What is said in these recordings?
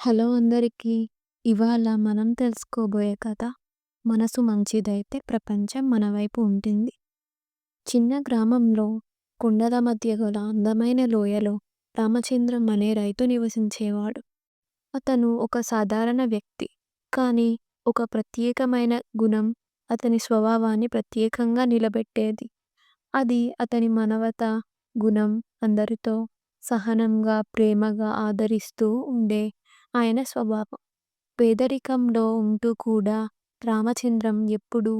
Hello అందరికీ. ఇవాళ మనం తెలుసుకోబోయే కథ 'మనసు మంచిదైతే ప్రపంచం మన వైపు ఉంటుంది'. చిన్న గ్రామంలో కొండల మధ్య గల అందమైన లోయలో రామచంద్రం అనే రైతు నివసించేవాడు. అతను ఒక సాధారణ వ్యక్తి. కానీ ఒక ప్రత్యేకమైన గుణం అతని స్వభావాన్ని ప్రత్యేకంగా నిలబెట్టేది. అది అతని మానవతా గుణం. అందరితో సహనంగా, ప్రేమగా ఆదరిస్తూ ఉండే ఆయన స్వభావం. పేదరికంలో ఉంటూ కూడా రామచంద్రం ఎప్పుడూ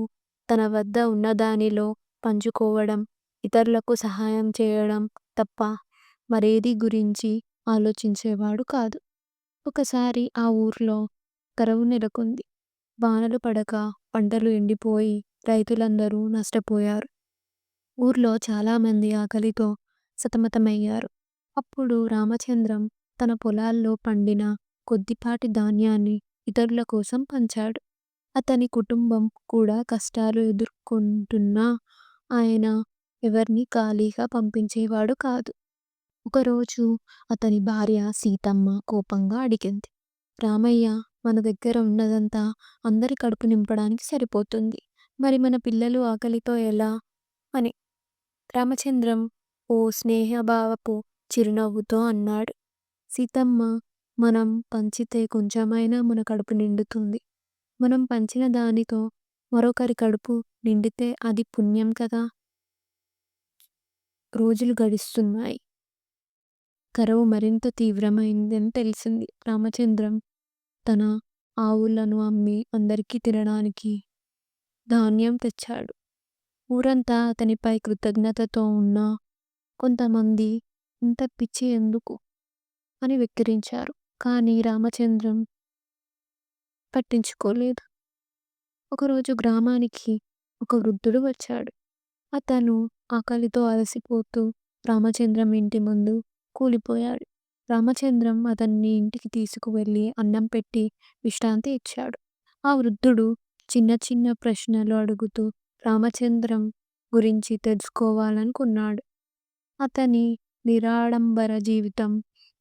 తన వద్ద ఉన్నదానిలో పంచుకోవడం, ఇతరులకు సహాయం చేయడం తప్ప మరేది గురించి ఆలోచించేవాడు కాదు. ఒకసారి ఆ ఊర్లో కరువు నెలకొంది. వానలు పడక పంటలు ఎండిపోయి రైతులందరూ నష్టపోయారు. ఊర్లో చాలామంది ఆకలితో సతమతమయ్యారు. అప్పుడు రామచంద్రం తన పొలాల్లో పండిన కొద్దిపాటి ధాన్యాన్ని ఇతరుల కోసం పంచాడు. అతని కుటుంబం కూడా కష్టాలు ఎదుర్కొంటున్నా ఆయన ఎవరిని ఖాళీగా పంపించేవాడు కాదు. ఒకరోజు అతని భార్య సీతమ్మ కోపంగా అడిగింది. రామయ్య, మన దగ్గర ఉన్నదంతా అందరి కడుపు నింపడానికి సరిపోతుంది. మరి మన పిల్లలు ఆకలితో ఎలా అని. రామచంద్రం ఓ స్నేహభావపు చిరునవ్వుతో అన్నాడు. సీతమ్మ, మనం పంచితే కొంచెమైనా మన కడుపు నిండుతుంది. మనం పంచిన దానితో మరొకరి కడుపు నిండితే అది పుణ్యం కదా. రోజులు గడుస్తున్నాయి. కరువు మరింత తీవ్రమైందని తెలిసింది. రామచంద్రం తన ఆవులను అమ్మి అందరికీ తినడానికి ధాన్యం తెచ్చాడు. ఊరంతా అతనిపై కృతజ్ఞతతో ఉన్నా కొంతమంది ఇంత పిచ్చి ఎందుకు అని వెక్కిరించారు. కానీ రామచంద్రం పట్టించుకోలేదు. ఒకరోజు గ్రామానికి ఒక వృద్ధుడు వచ్చాడు. అతను ఆకలితో అలసిపోతూ రామచంద్రం ఇంటి ముందు కూలిపోయాడు. రామచంద్రం అతన్ని ఇంటికి తీసుకువెళ్ళి అన్నం పెట్టి విశ్రాంతి ఇచ్చాడు. ఆ వృద్ధుడు చిన్న చిన్న ప్రశ్నలు అడుగుతూ రామచంద్రం గురించి తెలుసుకోవాలనుకున్నాడు. అతని నిరాడంబర జీవితం,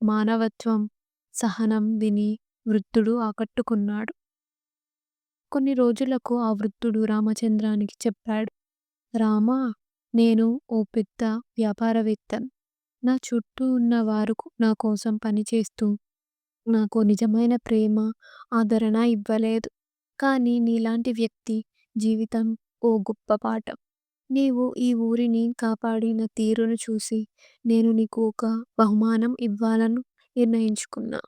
మానవత్వం, సహనం విని వృద్ధుడు ఆకట్టుకున్నాడు. కొన్ని రోజులకు ఆ వృద్ధుడు రామచంద్రానికి చెప్పాడు. రామా, నేను ఓ పెద్ద వ్యాపారవేత్తను. నా చుట్టూ ఉన్న వారు నా కోసం పనిచేస్తూ నాకు నిజమైన ప్రేమ, ఆదరణ ఇవ్వలేదు. కానీ నీలాంటి వ్యక్తి జీవితం ఓ గొప్ప పాఠం. నీవు ఈ ఊరిని కాపాడిన తీరును చూసి నేను నీకు ఒక బహుమానం ఇవ్వాలని నిర్ణయించుకున్నా.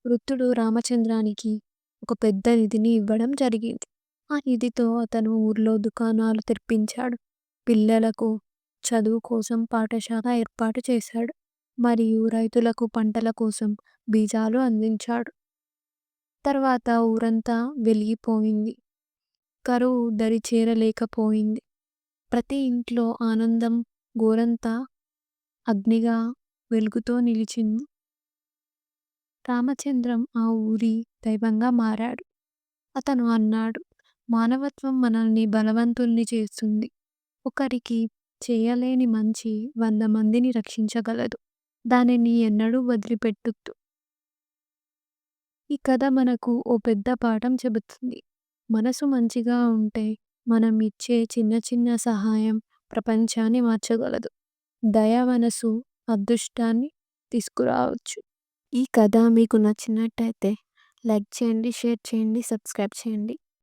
వృద్ధుడు రామచంద్రానికి ఒక పెద్ద నిధిని ఇవ్వడం జరిగింది. ఆ నిధితో అతను ఊర్లో దుకాణాలు తెరిపించాడు. పిల్లలకు చదువు కోసం పాఠశాల ఏర్పాటు చేశాడు. మరియు రైతులకు పంటల కోసం బీజాలు అందించాడు. తర్వాత ఊరంతా వెలిగిపోయింది. కరువు దరి చేరలేకపోయింది. ప్రతి ఇంట్లో ఆనందం గోరంతా అగ్నిగా వెలుగుతో నిలిచింది. రామచంద్రం ఆ ఊరి దైవంగా మారాడు. అతను అన్నాడు, మానవత్వం మనల్ని బలవంతుల్ని చేస్తుంది. ఒకరికి చేయలేని మంచి 100 మందిని రక్షించగలదు. దానిని ఎన్నడూ వదిలిపెట్టొద్దు. ఈ కథ మనకు ఓ పెద్ద పాఠం చెబుతుంది. మనసు మంచిగా ఉంటే మనం ఇచ్చే చిన్న చిన్న సహాయం ప్రపంచాన్ని మార్చగలదు. దయ మనసు అదృష్టాన్ని తీసుకురావచ్చు. ఈ కథ మీకు నచ్చినట్టయితే లైక్ చేయండి, షేర్ చేయండి, సబ్స్క్రైబ్ చేయండి.